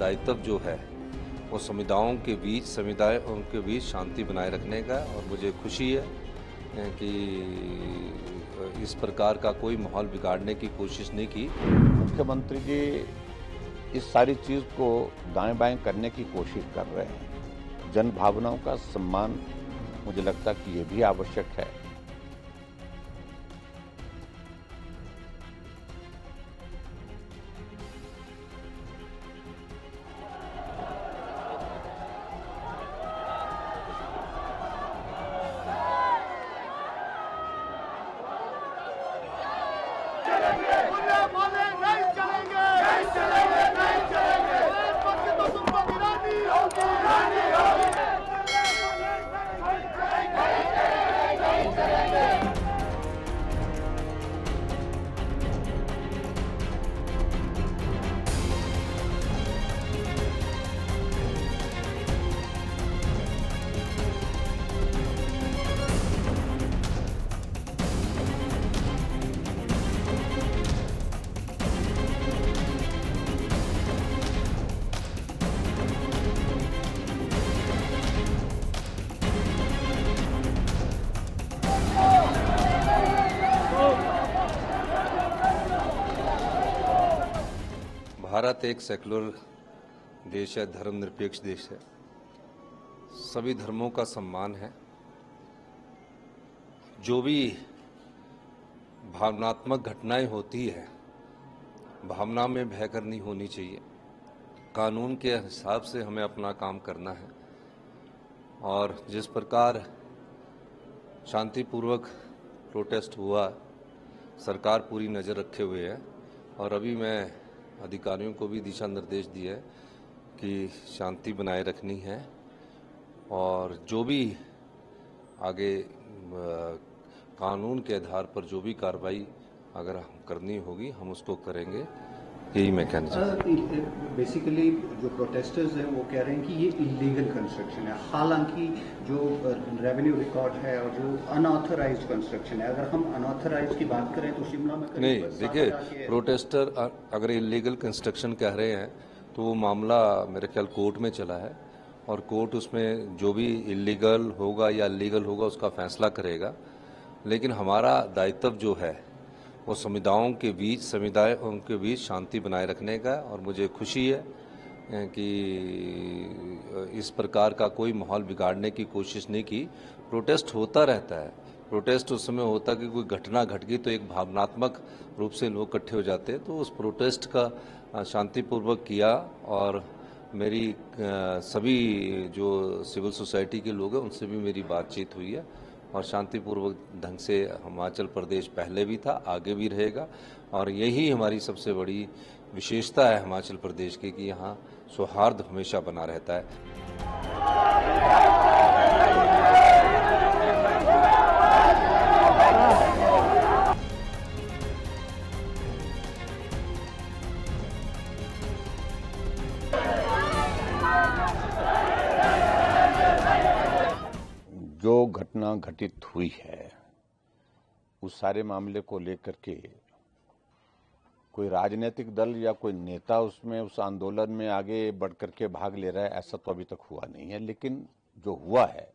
दायित्व जो है वो समुदायों के बीच शांति बनाए रखने का, और मुझे खुशी है कि इस प्रकार का कोई माहौल बिगाड़ने की कोशिश नहीं की। मुख्यमंत्री जी इस सारी चीज को दाएं बाएं करने की कोशिश कर रहे हैं। जन भावनाओं का सम्मान मुझे लगता है कि ये भी आवश्यक है। भारत एक सेकुलर देश है, धर्मनिरपेक्ष देश है। सभी धर्मों का सम्मान है। जो भी भावनात्मक घटनाएं होती है, भावना में बहकर नहीं होनी चाहिए। कानून के हिसाब से हमें अपना काम करना है। और जिस प्रकार शांतिपूर्वक प्रोटेस्ट हुआ, सरकार पूरी नज़र रखे हुए है। और अभी मैं अधिकारियों को भी दिशा निर्देश दिए है कि शांति बनाए रखनी है, और जो भी आगे कानून के आधार पर जो भी कार्रवाई अगर हम करनी होगी हम उसको करेंगे। यही मैं कहना चाहता हूँ। बेसिकली जो प्रोटेस्टर्स हैं वो कह रहे हैं कि ये इलीगल कंस्ट्रक्शन है, हालांकि जो रेवेन्यू रिकॉर्ड है और जो अनऑथराइज्ड कंस्ट्रक्शन है, अगर हम अनऑथराइज्ड की बात करें तो शिमला में नहीं, देखिए, प्रोटेस्टर अगर इलीगल कंस्ट्रक्शन कह रहे हैं तो वो मामला मेरे ख्याल कोर्ट में चला है, और कोर्ट उसमें जो भी इलीगल होगा या लीगल होगा उसका फैसला करेगा। लेकिन हमारा दायित्व जो है वो समुदायों के बीच शांति बनाए रखने का, और मुझे खुशी है कि इस प्रकार का कोई माहौल बिगाड़ने की कोशिश नहीं की। प्रोटेस्ट होता रहता है। प्रोटेस्ट उस समय होता कि कोई घटना घट गई तो एक भावनात्मक रूप से लोग इकट्ठे हो जाते हैं। तो उस प्रोटेस्ट का शांतिपूर्वक किया, और मेरी सभी जो सिविल सोसाइटी के लोग हैं उनसे भी मेरी बातचीत हुई है, और शांतिपूर्वक ढंग से हिमाचल प्रदेश पहले भी था, आगे भी रहेगा। और यही हमारी सबसे बड़ी विशेषता है हिमाचल प्रदेश की कि यहाँ सौहार्द हमेशा बना रहता है। जो घटना घटित हुई है उस सारे मामले को लेकर के कोई राजनीतिक दल या कोई नेता उसमें उस आंदोलन में आगे बढ़ करके भाग ले रहा है, ऐसा तो अभी तक हुआ नहीं है। लेकिन जो हुआ है,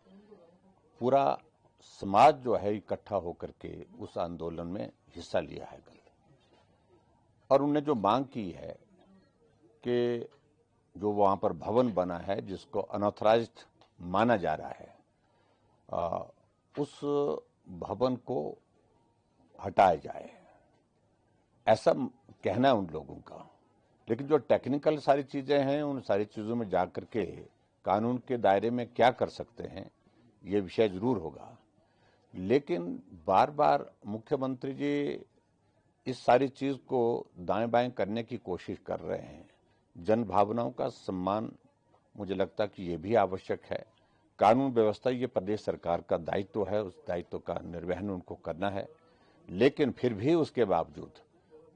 पूरा समाज जो है इकट्ठा होकर के उस आंदोलन में हिस्सा लिया है कल, और उन्होंने जो मांग की है कि जो वहां पर भवन बना है जिसको अनऑथराइज्ड माना जा रहा है, उस भवन को हटाया जाए, ऐसा कहना है उन लोगों का। लेकिन जो टेक्निकल सारी चीजें हैं, उन सारी चीजों में जाकर के कानून के दायरे में क्या कर सकते हैं ये विषय जरूर होगा। लेकिन बार बार मुख्यमंत्री जी इस सारी चीज को दाएं बाएं करने की कोशिश कर रहे हैं। जन भावनाओं का सम्मान मुझे लगता है कि ये भी आवश्यक है। कानून व्यवस्था ये प्रदेश सरकार का दायित्व है, उस दायित्व का निर्वहन उनको करना है। लेकिन फिर भी उसके बावजूद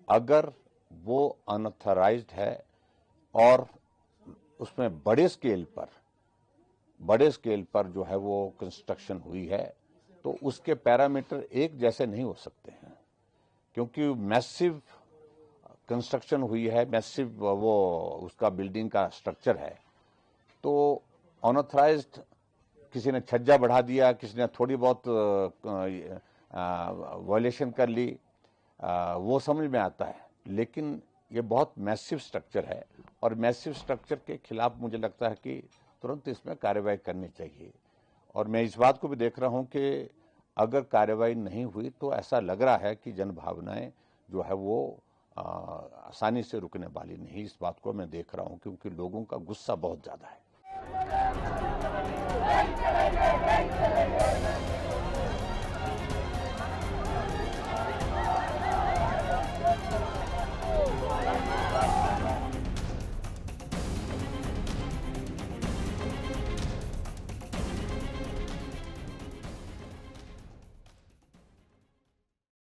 अगर वो अनऑथराइज्ड है और उसमें बड़े स्केल पर जो है वो कंस्ट्रक्शन हुई है, तो उसके पैरामीटर एक जैसे नहीं हो सकते हैं, क्योंकि मैसिव कंस्ट्रक्शन हुई है, मैसिव वो उसका बिल्डिंग का स्ट्रक्चर है, तो अनऑथराइज्ड किसी ने छज्जा बढ़ा दिया, किसी ने थोड़ी बहुत वायलेशन कर ली, वो समझ में आता है। लेकिन ये बहुत मैसिव स्ट्रक्चर है और मैसिव स्ट्रक्चर के खिलाफ मुझे लगता है कि तुरंत इसमें कार्रवाई करनी चाहिए। और मैं इस बात को भी देख रहा हूं कि अगर कार्रवाई नहीं हुई तो ऐसा लग रहा है कि जनभावनाएं जो है वो आसानी से रुकने वाली नहीं। इस बात को मैं देख रहा हूं क्योंकि लोगों का गुस्सा बहुत ज्यादा है।